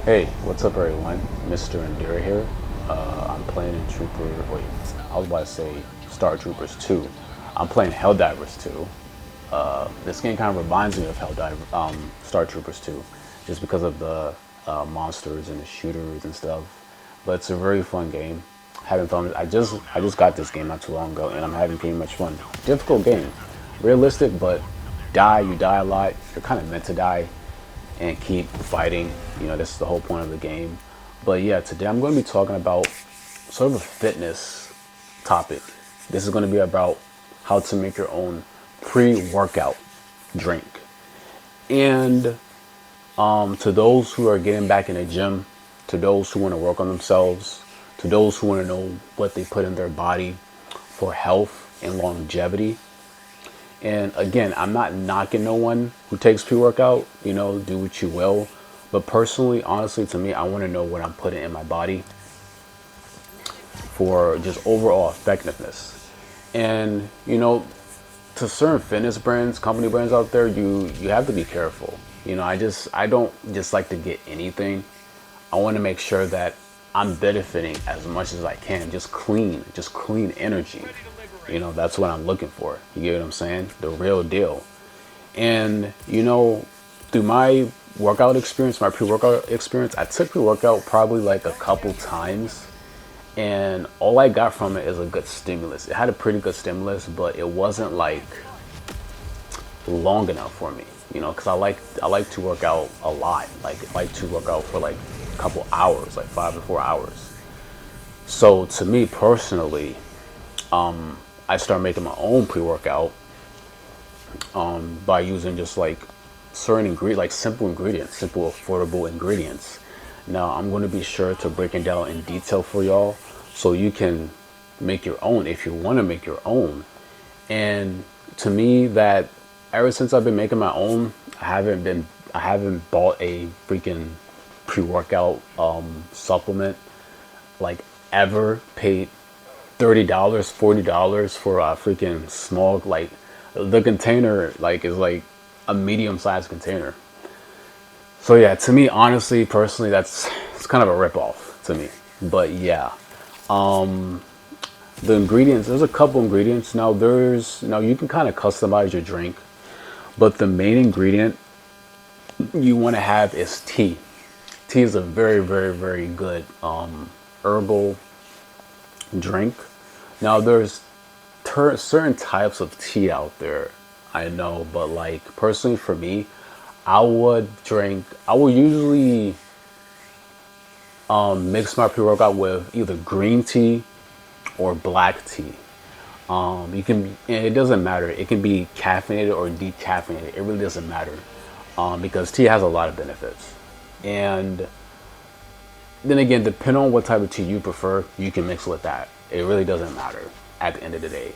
Hey, what's up everyone? Mr. Indira here. I'm playing in wait, I was about to say Star Troopers 2. I'm playing Helldivers 2. This game kind of reminds me of Star Troopers 2, just because of the monsters and the shooters and stuff. But it's a very fun game. Having fun. I just got this game not too long ago, and I'm having pretty much fun. Difficult game, realistic, but you die a lot. You're kind of meant to die and keep fighting. This is the whole point of the game. But yeah, today I'm going to be talking about sort of a fitness topic. This is going to be about how to make your own pre-workout drink. And to those who are getting back in the gym, to those who want to work on themselves, to those who want to know what they put in their body for health and longevity. And again, I'm not knocking no one who takes pre-workout, do what you will. But personally, honestly, to me, I want to know what I'm putting in my body for just overall effectiveness. And, to certain fitness brands, company brands out there, you have to be careful. I don't just like to get anything. I want to make sure that I'm benefiting as much as I can. Just clean energy. That's what I'm looking for. You get what I'm saying? The real deal. And, through my workout experience, my pre-workout experience, I took pre-workout probably like a couple times. And all I got from it is a good stimulus. It had a pretty good stimulus, but it wasn't like long enough for me, because I like to work out a lot. Like I like to work out for like a couple hours, like 5 to 4 hours. So to me personally, I started making my own pre-workout by using just like certain ingredients, like simple, affordable ingredients. Now I'm going to be sure to break it down in detail for y'all, so you can make your own if you want to make your own. And to me, that ever since I've been making my own, I haven't bought a freaking pre-workout supplement, like ever paid $30, $40 for a freaking small, like the container like is like a medium-sized container. So yeah, to me, honestly, personally, it's kind of a rip-off to me. But yeah, the ingredients. There's a couple ingredients. Now you can kind of customize your drink, but the main ingredient you want to have is tea. Tea is a very, very, very good herbal drink. Now there's certain types of tea out there, I know, but like personally for me, I would usually mix my pre-workout with either green tea or black tea. And it doesn't matter. It can be caffeinated or decaffeinated. It really doesn't matter, because tea has a lot of benefits. And then again, depending on what type of tea you prefer, you can mix with that. It really doesn't matter at the end of the day.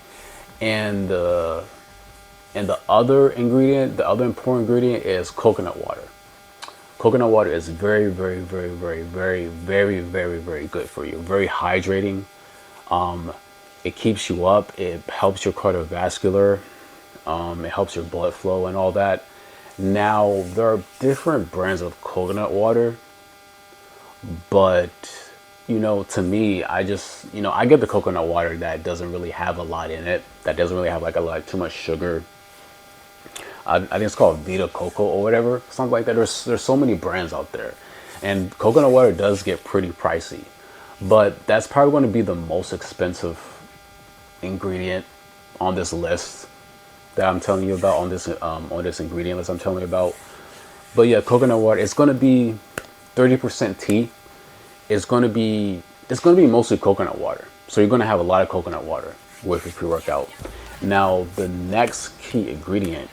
And the other ingredient, the other important ingredient is coconut water. Coconut water is very, very, very, very, very, very, very, very good for you. Very hydrating. It keeps you up. It helps your cardiovascular. It helps your blood flow and all that. Now, there are different brands of coconut water, but to me, I get the coconut water that doesn't really have a lot in it, that doesn't really have like a lot too much sugar. I think it's called Vita Coco or whatever, something like that. There's so many brands out there, and coconut water does get pretty pricey, but that's probably going to be the most expensive ingredient on this list that I'm telling you about, on this ingredient list I'm telling you about. But yeah, coconut water. It's going to be 30% tea. It's going to be mostly coconut water. So you're going to have a lot of coconut water with your pre-workout. Now, the next key ingredient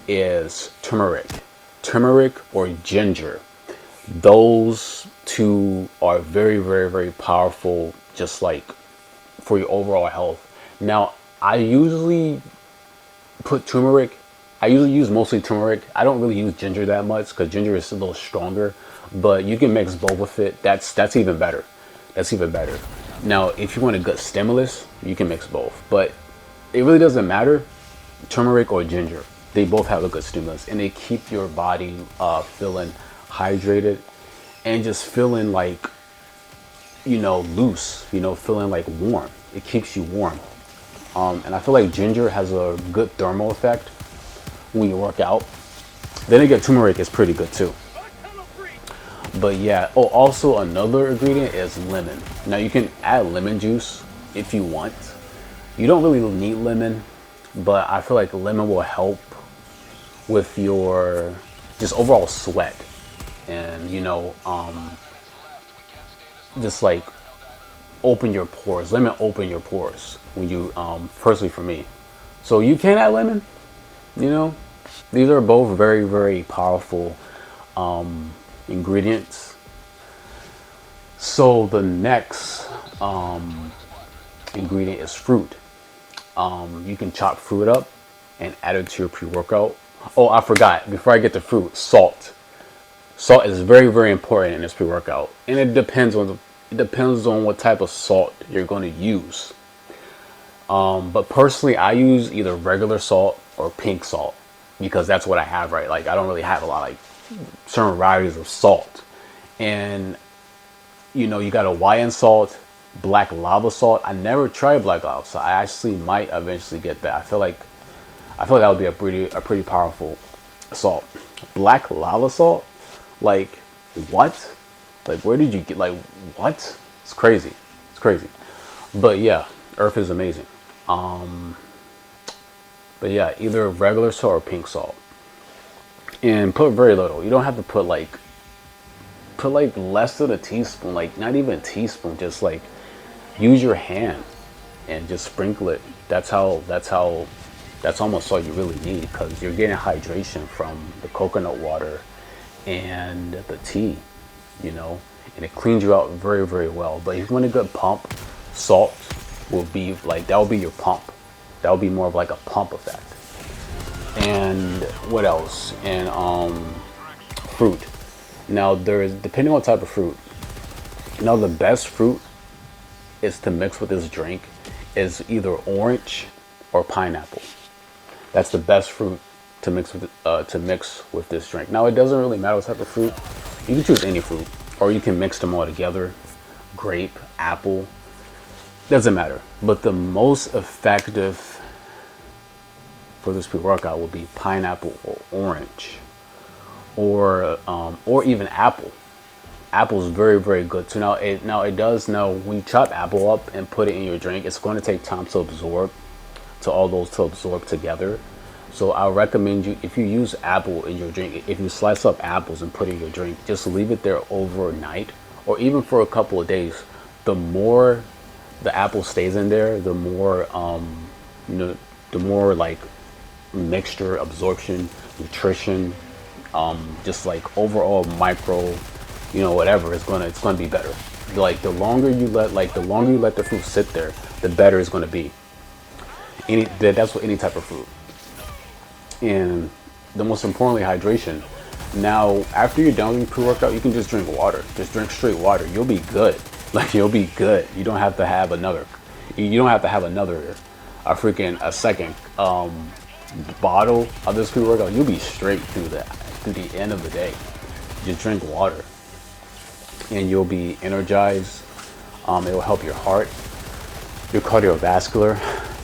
is turmeric or ginger. Those two are very, very, very powerful, just like for your overall health. Now, put turmeric I usually use mostly turmeric. I don't really use ginger that much because ginger is a little stronger, but you can mix both with it. That's even better. That's even better. Now, if you want a good stimulus, you can mix both, but it really doesn't matter, turmeric or ginger. They both have a good stimulus, and they keep your body feeling hydrated. and just feeling like, loose, feeling like warm. It keeps you warm. And I feel like ginger has a good thermal effect when you work out. Then again, turmeric is pretty good too. But yeah, oh, also another ingredient is lemon. Now you can add lemon juice if you want. You don't really need lemon, but I feel like lemon will help with your just overall sweat. And just like open your pores. Lemon open your pores when you personally for me. So you can add lemon, these are both very, very powerful ingredients. So the next ingredient is fruit. You can chop fruit up and add it to your pre-workout. Oh, I forgot, before I get to fruit, salt. Salt is very, very important in this pre-workout, and it depends on what type of salt you're going to use. But personally, I use either regular salt or pink salt because that's what I have, right? Like I don't really have a lot like certain varieties of salt, and you got Hawaiian salt, black lava salt. I never tried black lava salt. I actually might eventually get that. I feel like that would be a pretty powerful salt. Black lava salt, like what? Like where did you get like what? It's crazy. It's crazy. But yeah, Earth is amazing. But yeah, either regular salt or pink salt. And put very little. You don't have to put like less than a teaspoon, like not even a teaspoon, just like use your hand and just sprinkle it. That's almost all you really need, because you're getting hydration from the coconut water and the tea, and it cleans you out very, very well. But if you want a good pump, salt will be like, that will be your pump. That will be more of like a pump effect. And what else? And fruit. Now there's, depending on type of fruit, the best fruit is to mix with this drink is either orange or pineapple. That's the best fruit to mix with this drink. Now it doesn't really matter what type of fruit. You can choose any fruit, or you can mix them all together. Grape, apple, doesn't matter. But the most effective for this pre-workout will be pineapple or orange, or even apple. Apple is very, very good too. Now it does know when you chop apple up and put it in your drink, it's going to take time to absorb, to absorb together. So I recommend you, if you use apple in your drink, if you slice up apples and put it in your drink, just leave it there overnight or even for a couple of days. The more the apple stays in there, the more the more like mixture, absorption, nutrition, just like overall micro, whatever, it's gonna be better. Like the longer you let the fruit sit there, the better it's gonna be. That's what any type of fruit. And the most importantly, hydration. Now, after you're done with your pre-workout, you can just drink water. Just drink straight water. You'll be good. Like you'll be good. You don't have to have another. You don't have to have a second bottle of this pre-workout. You'll be straight through the end of the day. Just drink water, and you'll be energized. It will help your heart, your cardiovascular.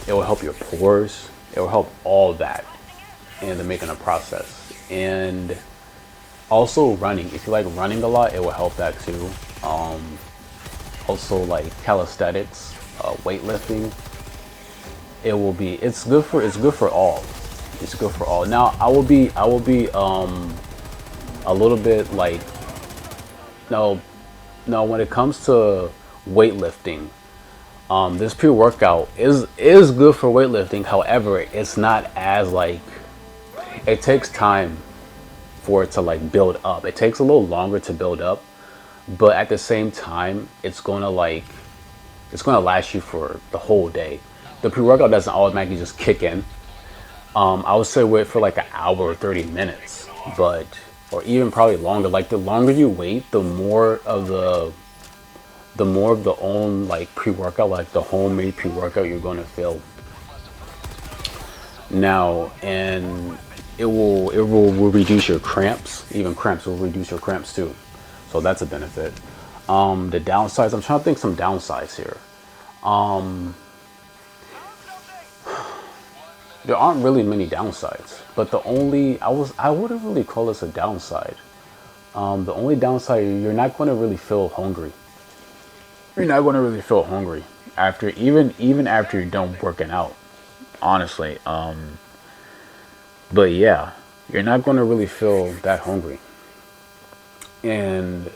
It will help your pores. It will help all that in the making of process. And also running. If you like running a lot, it will help that too. Also like calisthenics, weightlifting. It's good for all. It's good for all. Now I will be a little bit like, no, when it comes to weightlifting, this pre-workout is good for weightlifting. However, it's not as like, it takes time for it to like build up. It takes a little longer to build up, but at the same time, it's gonna last you for the whole day. The pre-workout doesn't automatically just kick in. I would say wait for like an hour or 30 minutes, or even probably longer. Like the longer you wait, the more of the own like pre-workout, like the homemade pre-workout you're gonna feel. Now, and it will reduce your cramps. Even cramps will reduce your cramps too. So that's a benefit. The downsides, I'm trying to think some downsides here. There aren't really many downsides, but the only, I wouldn't really call this a downside. The only downside, you're not going to really feel hungry. You're not going to really feel hungry after, even after you're done working out, honestly. But yeah, you're not going to really feel that hungry. And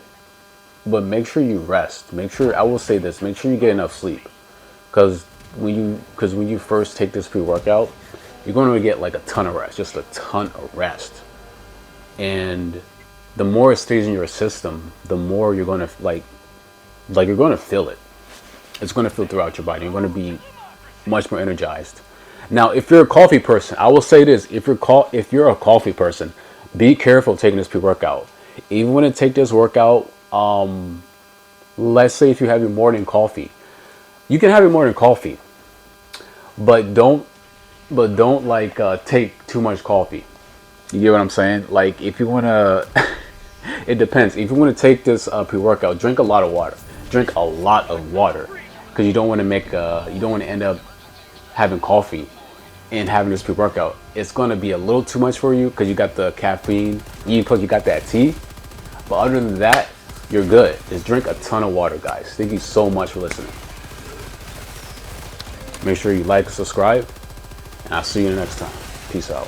but make sure you rest. Make sure, I will say this, make sure you get enough sleep, because when you first take this pre-workout, you're going to get like a ton of rest, just a ton of rest. And the more it stays in your system, the more you're going to like you're going to feel it. It's going to feel throughout your body. You're going to be much more energized. Now, if you're a coffee person, I will say this: if you're a coffee person, be careful taking this pre-workout. Even when you take this workout, let's say if you have your morning coffee, you can have your morning coffee, but don't like take too much coffee. You get what I'm saying? Like, if you want to, it depends. If you want to take this pre-workout, drink a lot of water. Drink a lot of water, because you don't want to end up having coffee and having this pre-workout. It's going to be a little too much for you because you got the caffeine, plus you got that tea. But other than that, you're good. Just drink a ton of water, guys. Thank you so much for listening. Make sure you like, subscribe, and I'll see you next time. Peace out.